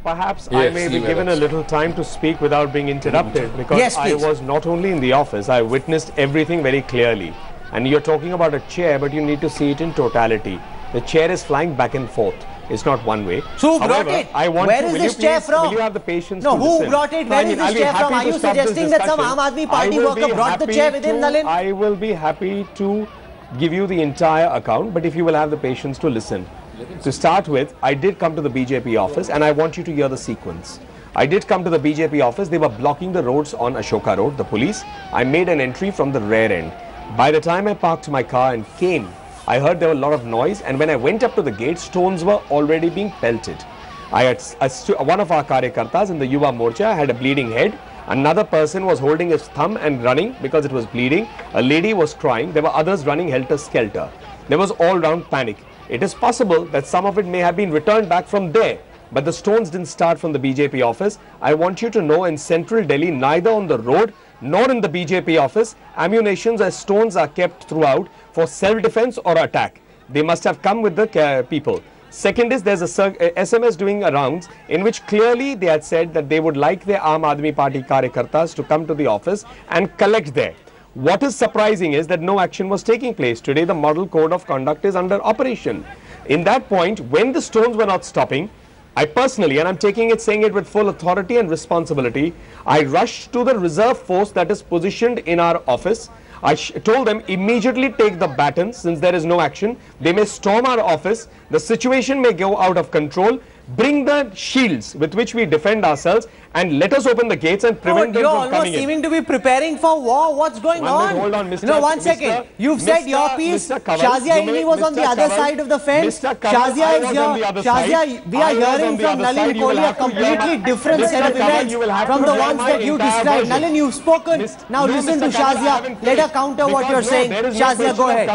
Perhaps I may be given a little time to speak without being interrupted, because I was not only in the office, I witnessed everything very clearly. And you're talking about a chair, but you need to see it in totality. The chair is flying back and forth. It's not one way. So who brought it? Where is this chair from? Will you have the patience to listen? Who brought it? Where is this chair from? Are you suggesting that some Aam Aadmi Party worker brought the chair within, Nalin? I will be happy to give you the entire account, but if you will have the patience to listen. To start with, I did come to the BJP office, and I want you to hear the sequence. I did come to the BJP office. They were blocking the roads on Ashoka Road, the police. I made an entry from the rear end. By the time I parked my car and came, I heard there was a lot of noise, and when I went up to the gate, stones were already being pelted. One of our Karyakartas in the Yuva Morcha had a bleeding head. Another person was holding his thumb and running because it was bleeding. A lady was crying. There were others running helter-skelter. There was all-round panic. It is possible that some of it may have been returned back from there, but the stones didn't start from the BJP office. I want you to know, in central Delhi, neither on the road nor in the BJP office, ammunitions or stones are kept throughout for self-defense or attack. They must have come with the people. Second is, there's a SMS doing rounds in which clearly they had said that they would like their Aam Aadmi Party Karyakartas to come to the office and collect there. What is surprising is that no action was taking place. Today, the model code of conduct is under operation. In that point, when the stones were not stopping, I personally, and I'm saying it with full authority and responsibility, I rushed to the reserve force that is positioned in our office. I told them immediately take the batons, since there is no action. They may storm our office. The situation may go out of control. Bring the shields with which we defend ourselves and let us open the gates and prevent them from coming in. You're almost seeming to be preparing for war. What's going on? Hold on, Mr. No, one second. You've said your piece. Shazia Ilni was on the other side of the fence. Shazia is here. Shazia, we are hearing from Nalin Kohli a completely different set of events from the ones that you described. Nalin, you've spoken. Now listen to Shazia. Let her counter what you're saying. Shazia, go ahead.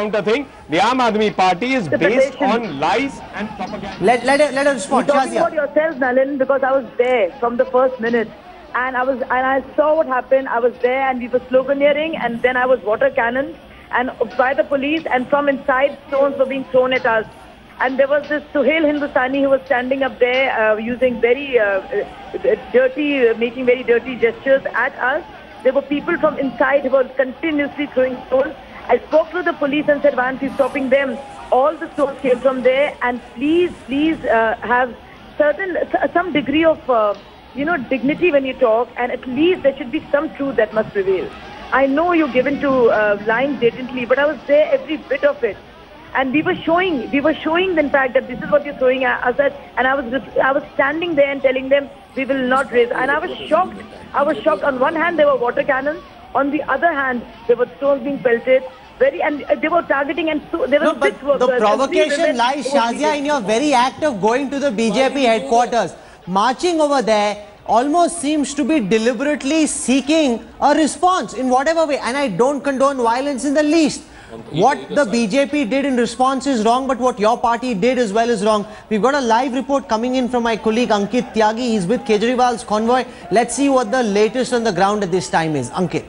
The Aam Aadmi Party is based on lies and propaganda. Let her respond. You're talking about yourself, Nalin, because I was there from the first minute, and I saw what happened. I was there, and we were sloganeering, and then I was water cannoned and by the police, and from inside stones were being thrown at us. And there was this Suhail Hindustani who was standing up there using very making very dirty gestures at us. There were people from inside who were continuously throwing stones. I spoke to the police and said, why aren't you stopping them? All the stones came from there, and please have some degree of dignity when you talk, and at least there should be some truth that must prevail. I know you're given to lying blatantly, but I was there every bit of it, and we were showing in fact that this is what you're throwing at us, and I was standing there and telling them we will not raise, and I was shocked. On one hand there were water cannons, on the other hand there were stones being pelted. And they were targeting, and so there was but the provocation lies, Shazia, in your very act of going to the BJP headquarters. Marching over there almost seems to be deliberately seeking a response in whatever way. And I don't condone violence in the least. What the BJP did in response is wrong, but what your party did as well is wrong. We've got a live report coming in from my colleague Ankit Tyagi. He's with Kejriwal's convoy. Let's see what the latest on the ground at this time is. Ankit.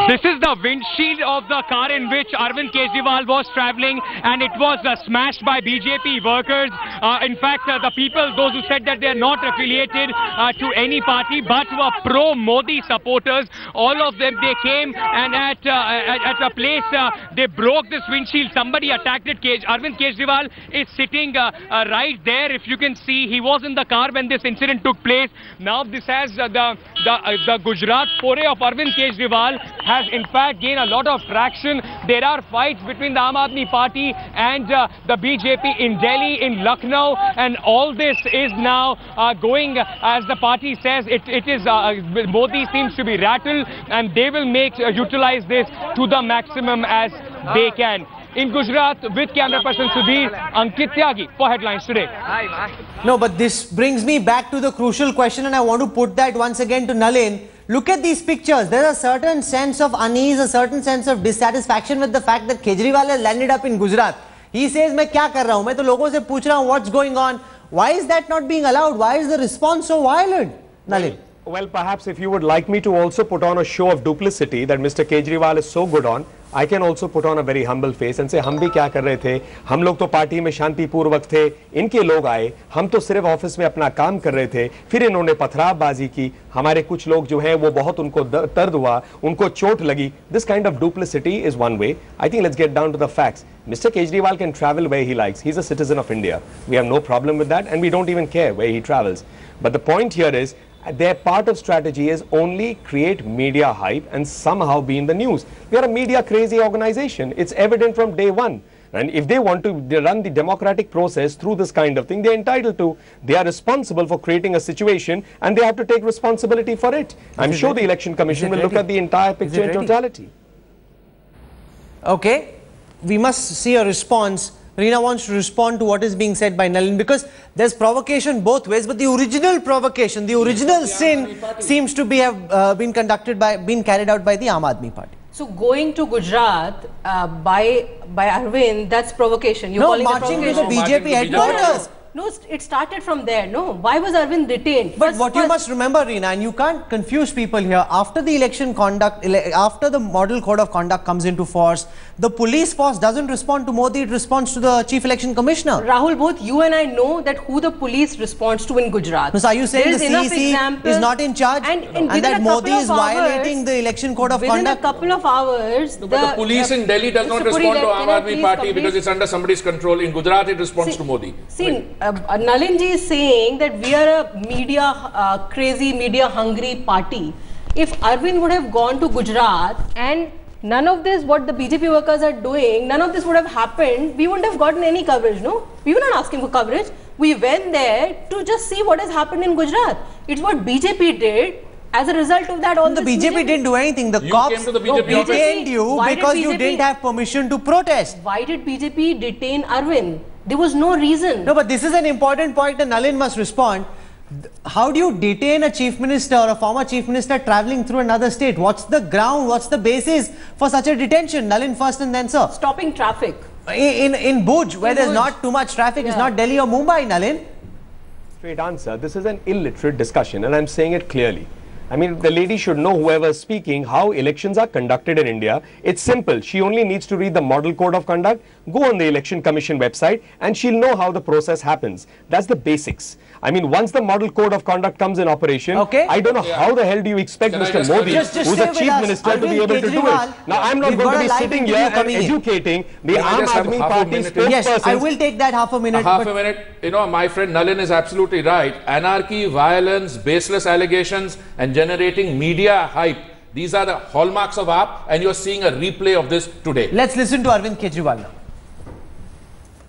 This is the windshield of the car in which Arvind Kejriwal was travelling, and it was smashed by BJP workers. In fact, the people, those who said that they are not affiliated to any party but were pro-Modi supporters, all of them, they came and at a place, they broke this windshield. Somebody attacked it. Arvind Kejriwal is sitting right there. If you can see, he was in the car when this incident took place. Now this has the Gujarat foray of Arvind Kejriwal has in fact gained a lot of traction. There are fights between the Aam Aadmi Party and the BJP in Delhi, in Lucknow, and all this is now going, as the party says, Modi seems to be rattled, and they will utilize this to the maximum as they can. In Gujarat, with camera person Sudhir, Ankit Tyagi for Headlines Today. No, but this brings me back to the crucial question, and I want to put that once again to Nalin. Look at these pictures. There's a certain sense of unease, a certain sense of dissatisfaction with the fact that Kejriwal has landed up in Gujarat. He says, "मैं क्या कर रहा हूँ? मैं तो लोगों से पूछ रहा हूँ what's going on." Why is that not being allowed? Why is the response so violent, Nalin? Well, perhaps if you would like me to also put on a show of duplicity that Mr. Kejriwal is so good on, I can also put on a very humble face and say, हम भी क्या कर रहे थे? हम लोग तो party में शांतिपूर्वक थे, इनके लोग आए, हम तो सिर्फ ऑफिस में अपना काम कर रहे थे, फिर इन्होंने पथरावबाजी की, हमारे कुछ लोग जो हैं वो बहुत उनको दर्द हुआ, उनको चोट लगी. This kind of duplicity is one way. I think let's get down to the facts. Mr. Kejriwal can travel where he likes. He's a citizen of India. We have no problem with that, and we don't even care where he travels. But the point here is, their part of strategy is only create media hype and somehow be in the news. We are a media crazy organization. It's evident from day one. And if they want to run the democratic process through this kind of thing, they're entitled to. They are responsible for creating a situation and they have to take responsibility for it. I'm sure the Election Commission will look at the entire picture in totality. Okay, we must see a response. Reena wants to respond to what is being said by Nalin, because there's provocation both ways, but the original provocation, the original sin seems to be been carried out by the Aam Aadmi Party. So going to Gujarat by Arvind, that's provocation. You're no, marching to the BJP headquarters. No, it started from there. No, why was Arvind detained? But what you must remember, Reena, and you can't confuse people here, after the election conduct, after the model code of conduct comes into force, the police force doesn't respond to Modi, it responds to the Chief Election Commissioner. Rahul, both you and I know that who the police responds to in Gujarat. So are you saying the CEC is not in charge and that Modi is violating the election code of conduct? Within a couple of hours, no, but the police in Delhi does not respond to Aam Aadmi Party because it's under somebody's control. In Gujarat, it responds to Modi. Nalin ji is saying that we are a media crazy, media hungry party. If Arvind would have gone to Gujarat and none of this, what the BJP workers are doing, none of this would have happened, we wouldn't have gotten any coverage, no? We were not asking for coverage. We went there to just see what has happened in Gujarat. It's what BJP did. As a result of that, all the BJP didn't do anything. The cops detained you because you didn't have permission to protest. Why did BJP detain Arvind? There was no reason. No, but this is an important point and Nalin must respond. How do you detain a chief minister or a former chief minister travelling through another state? What's the ground? What's the basis for such a detention? Nalin first and then sir. Stopping traffic. In Bhuj, where there's not too much traffic, it's not Delhi or Mumbai, Nalin. Straight answer. This is an illiterate discussion and I'm saying it clearly. I mean, the lady should know, whoever is speaking, how elections are conducted in India. It's simple. She only needs to read the Model Code of Conduct, go on the Election Commission website, and she'll know how the process happens. That's the basics. I mean, once the Model Code of Conduct comes in operation, I don't know how the hell do you expect Mr. Modi, who's a chief minister, to be able to do it. Now, I'm not going to be sitting here and educating the Aam Aadmi Party spokespersons. Yes, I will take that half a minute. Half a minute. You know, my friend Nalin is absolutely right. Anarchy, violence, baseless allegations, and generating media hype. These are the hallmarks of AAP, and you're seeing a replay of this today. Let's listen to Arvind Kejriwal now.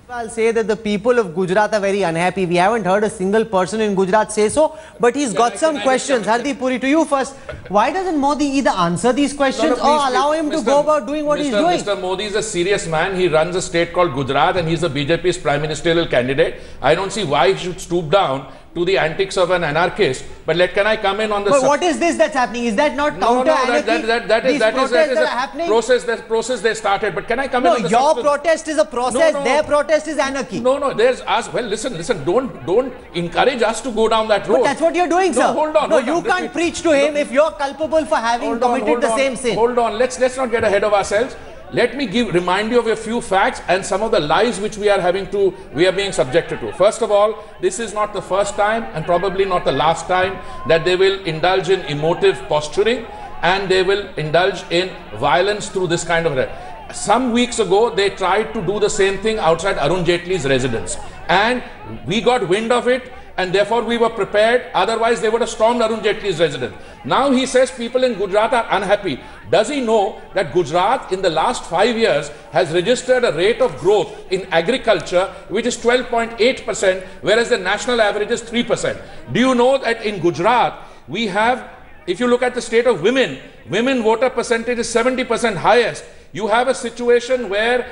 I'll say that the people of Gujarat are very unhappy. We haven't heard a single person in Gujarat say so, but he's got some questions. Hardeep Puri, to you first. Why doesn't Modi either answer these questions or allow him to go about doing what he's doing? Mr. Modi is a serious man. He runs a state called Gujarat and he's the BJP's prime ministerial candidate. I don't see why he should stoop down to the antics of an anarchist. But can I come in on the... But what is this that's happening? Is that not counter-anarchy? That is a process they started. But can I come in on the... No, your protest is a process. Their protest is anarchy. No, there's us. Well, listen, don't encourage us to go down that road. But that's what you're doing, sir. Hold on. No, you can't preach to him if you're culpable for having committed the same sin. Hold on. Let's not get ahead of ourselves. Let me remind you of a few facts and some of the lies which we are being subjected to. First of all, this is not the first time and probably not the last time that they will indulge in emotive posturing and they will indulge in violence through this kind of... Some weeks ago, they tried to do the same thing outside Arun Jaitley's residence. And we got wind of it. And therefore we were prepared, otherwise they would have stormed Arun Jaitley's residence. Now he says people in Gujarat are unhappy. Does he know that Gujarat in the last 5 years has registered a rate of growth in agriculture which is 12.8%, whereas the national average is 3%? Do you know that in Gujarat we have, if you look at the state of women voter percentage is 70% highest. You have a situation where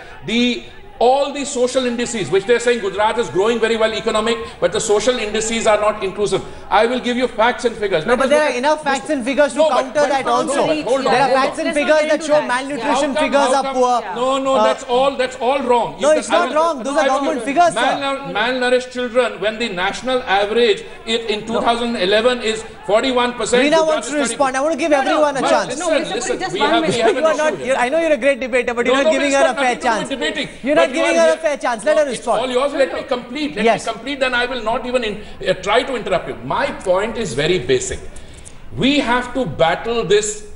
all the social indices, which they're saying Gujarat is growing very well economic, but the social indices are not inclusive. I will give you facts and figures. No, but there are enough facts and figures to counter that also. There are facts and figures that show malnutrition figures are poor. No, that's all wrong. No, it's not wrong. Those are government figures, sir. Malnourished children, when the national average in 2011 is 41%. Rina wants to respond. I want to give everyone a chance. Listen, just we one have minute. I know you're a great debater, but you're not giving her a fair chance. You're not giving her a fair chance. Let her respond. All yours. Let me complete. Let me complete. Then I will not even try to interrupt you. My point is very basic. We have to battle this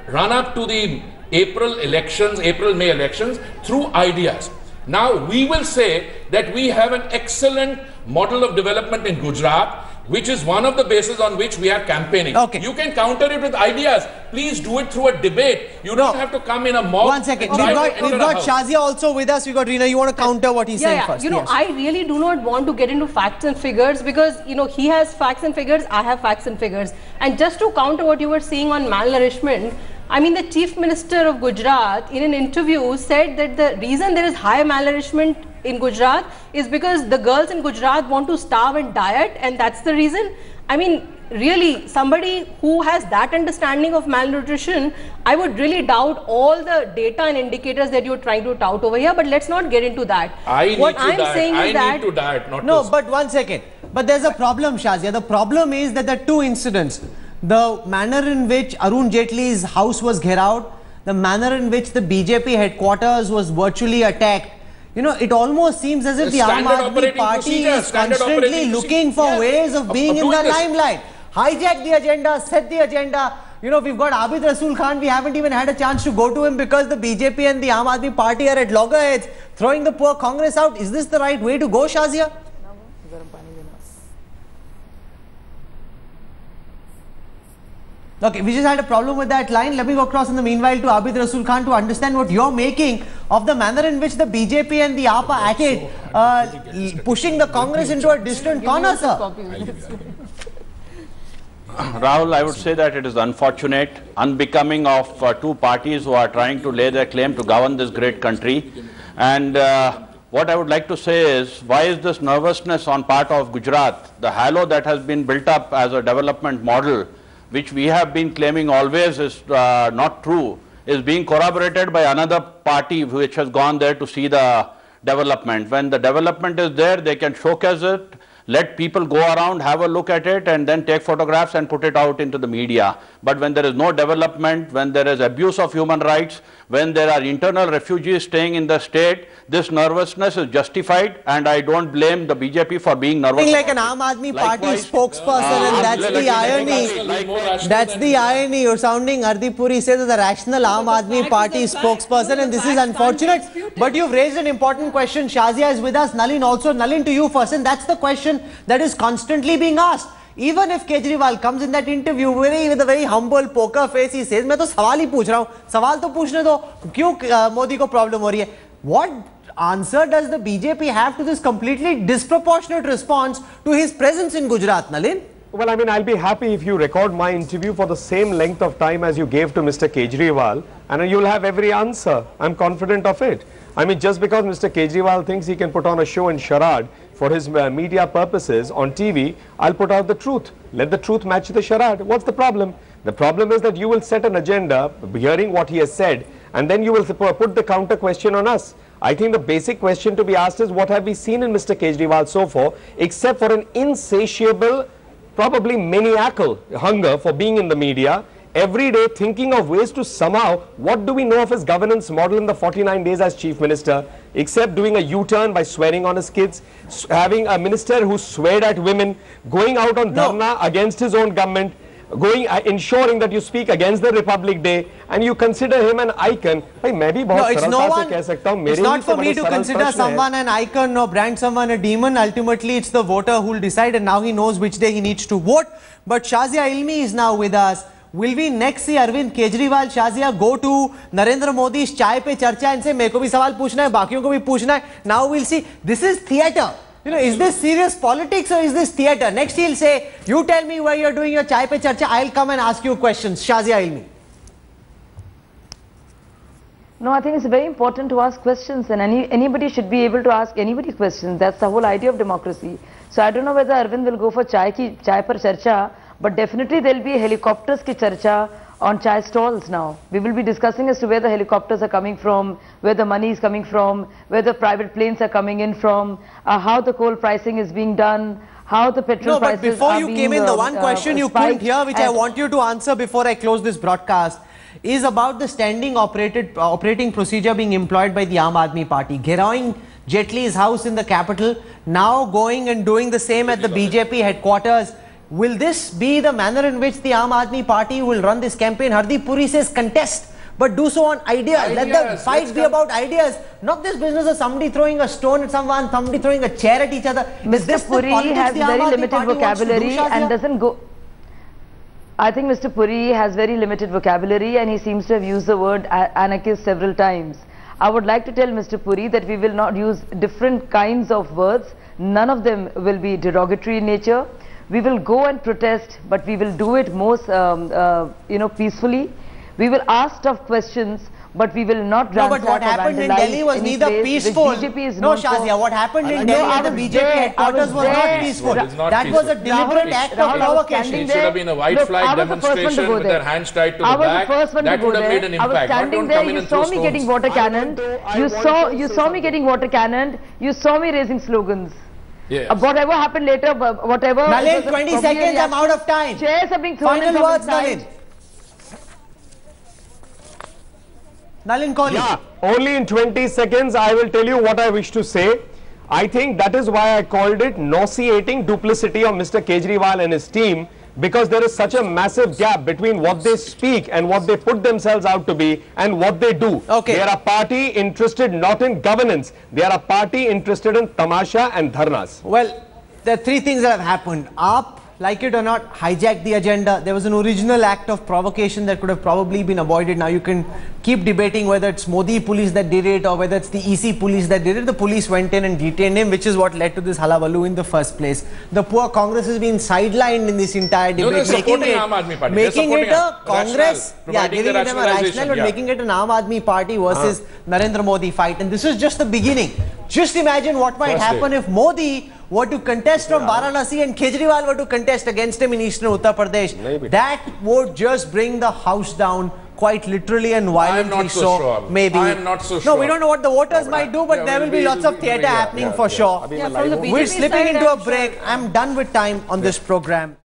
run up to the April-May elections through ideas. Now we will say that we have an excellent model of development in Gujarat, which is one of the bases on which we are campaigning. Okay. You can counter it with ideas. Please do it through a debate. You don't have to come in a mob. 1 second. We've got Shazia also with us. We've got Rina. You want to counter what he's saying first? You know, I really do not want to get into facts and figures because, you know, he has facts and figures, I have facts and figures. And just to counter what you were saying on malnourishment, I mean, the Chief Minister of Gujarat in an interview said that the reason there is high malnourishment in Gujarat is because the girls in Gujarat want to starve and diet, and that's the reason. I mean, really, somebody who has that understanding of malnutrition, I would really doubt all the data and indicators that you're trying to tout over here, but let's not get into that. I need to diet, not no, but 1 second. But there's a problem, Shazia. The problem is that the two incidents, the manner in which Arun Jaitley's house was gherao out, the manner in which the BJP headquarters was virtually attacked, you know, it almost seems as if the Aam Aadmi Party is constantly looking for ways of being in the limelight. Hijack the agenda, set the agenda. You know, we've got Abid Rasool Khan. We haven't even had a chance to go to him because the BJP and the Aam Aadmi Party are at loggerheads, throwing the poor Congress out. Is this the right way to go, Shazia? Okay, we just had a problem with that line. Let me go across in the meanwhile to Abid Rasool Khan to understand what you're making of the manner in which the BJP and the AAP acted, pushing the Congress into a distant corner, sir. Rahul, I would say that it is unfortunate, unbecoming of two parties who are trying to lay their claim to govern this great country. And what I would like to say is, why is this nervousness on part of Gujarat? The halo that has been built up as a development model, which we have been claiming always is not true, is being corroborated by another party which has gone there to see the development. When the development is there, they can showcase it, let people go around, have a look at it, and then take photographs and put it out into the media. But when there is no development, when there is abuse of human rights, when there are internal refugees staying in the state, this nervousness is justified, and I don't blame the BJP for being nervous. Like an Aam Aadmi Party spokesperson, and that's the irony. That's the irony. You're sounding Ardipuri says as a rational Aam Aadmi Party spokesperson, and this is unfortunate. But you've raised an important question. Shazia is with us. Nalin also. Nalin, to you first, and that's the question that is constantly being asked. Even if Kejriwal comes in that interview with a very humble poker face, he says, "मैं तो सवाल ही पूछ रहा हूँ, सवाल तो पूछने दो, क्यों मोदी को प्रॉब्लम हो रही है?" What answer does the BJP have to this completely disproportionate response to his presence in Gujarat, Nalin? Well, I mean, I'll be happy if you record my interview for the same length of time as you gave to Mr. Kejriwal, and you'll have every answer. I'm confident of it. I mean, just because Mr. Kejriwal thinks he can put on a show in charade for his media purposes on TV, I'll put out the truth. Let the truth match the charade. What's the problem? The problem is that you will set an agenda, hearing what he has said, and then you will put the counter question on us. I think the basic question to be asked is, what have we seen in Mr. Kejriwal so far, except for an insatiable, probably maniacal hunger for being in the media, every day thinking of ways to somehow, what do we know of his governance model in the 49 days as Chief Minister, except doing a U-turn by swearing on his kids, having a minister who sweared at women, going out on dharna against his own government, ensuring that you speak against the Republic Day, and you consider him an icon. It's not for me to consider someone an icon or brand someone a demon. Ultimately, it's the voter who will decide, and now he knows which day he needs to vote. But Shazia Ilmi is now with us. Will we next see Arvind Kejriwal, Shazia, go to Narendra Modi's chai pe charcha and say, "Meko bhi sawal puchna hai, bakiyon ko bhi puchna hai"? Now we'll see. This is theatre. You know, is this serious politics or is this theatre? Next he'll say, "You tell me where you're doing your chai pe charcha, I'll come and ask you questions." Shazia Ilmi. No, I think it's very important to ask questions, and anybody should be able to ask anybody questions. That's the whole idea of democracy. So I don't know whether Arvind will go for chai par charcha, but definitely there will be helicopters ki charcha on chai stalls now. We will be discussing as to where the helicopters are coming from, where the money is coming from, where the private planes are coming in from, how the coal pricing is being done, how the petrol prices are being before you came in, the one question you couldn't hear, which I want you to answer before I close this broadcast, is about the standing operating procedure being employed by the Aam Aadmi Party. Gherowing Jaitley's house in the capital, now going and doing the same at the BJP headquarters. Will this be the manner in which the Aam Aadmi Party will run this campaign? Hardeep Puri says contest, but do so on ideas. Let the fight be about ideas, not this business of somebody throwing a stone at someone, somebody throwing a chair at each other. Mr. Puri has very limited vocabulary and doesn't go... I think Mr. Puri has very limited vocabulary and he seems to have used the word anarchist several times. I would like to tell Mr. Puri that we will not use different kinds of words. None of them will be derogatory in nature. We will go and protest, but we will do it most, peacefully. We will ask tough questions, but we will not No, but what happened in Delhi was neither peaceful. No, Shazia, what happened in Delhi at the BJP headquarters was not peaceful. That was a deliberate act of provocation. It should have been a white flag demonstration with their hands tied to the back. That would have made an impact. I was standing there, you saw me getting water cannoned. You saw me getting water cannoned. You saw me raising slogans. Yes. Whatever happened later, whatever... Nalin, 20 seconds, I'm out of time. Chairs are being thrown in Final words, Nalin. Nalin Kohli. Yeah, only in 20 seconds I will tell you what I wish to say. I think that is why I called it nauseating duplicity of Mr. Kejriwal and his team, because there is such a massive gap between what they speak and what they put themselves out to be and what they do. Okay. They are a party interested not in governance. They are a party interested in tamasha and dharnas. Well, there are three things that have happened. AAP, like it or not, hijacked the agenda. There was an original act of provocation that could have probably been avoided. Now you can keep debating whether it's Modi police that did it or whether it's the EC police that did it. The police went in and detained him, which is what led to this halabaloo in the first place. The poor Congress has been sidelined in this entire debate, making it a Congress, giving them a rationale, but making it an Aam Aadmi Party versus Narendra Modi fight. And this is just the beginning. Just imagine what might happen if Modi were to contest from Varanasi and Kejriwal were to contest against him in eastern Uttar Pradesh. Maybe. That would just bring the house down quite literally and violently. I'm not so sure. Maybe. I am not so No, sure. we don't know what the voters might do, but there will be lots of theatre happening for sure. From the BJP We're slipping side, into a I'm break. I'm done with time on this program.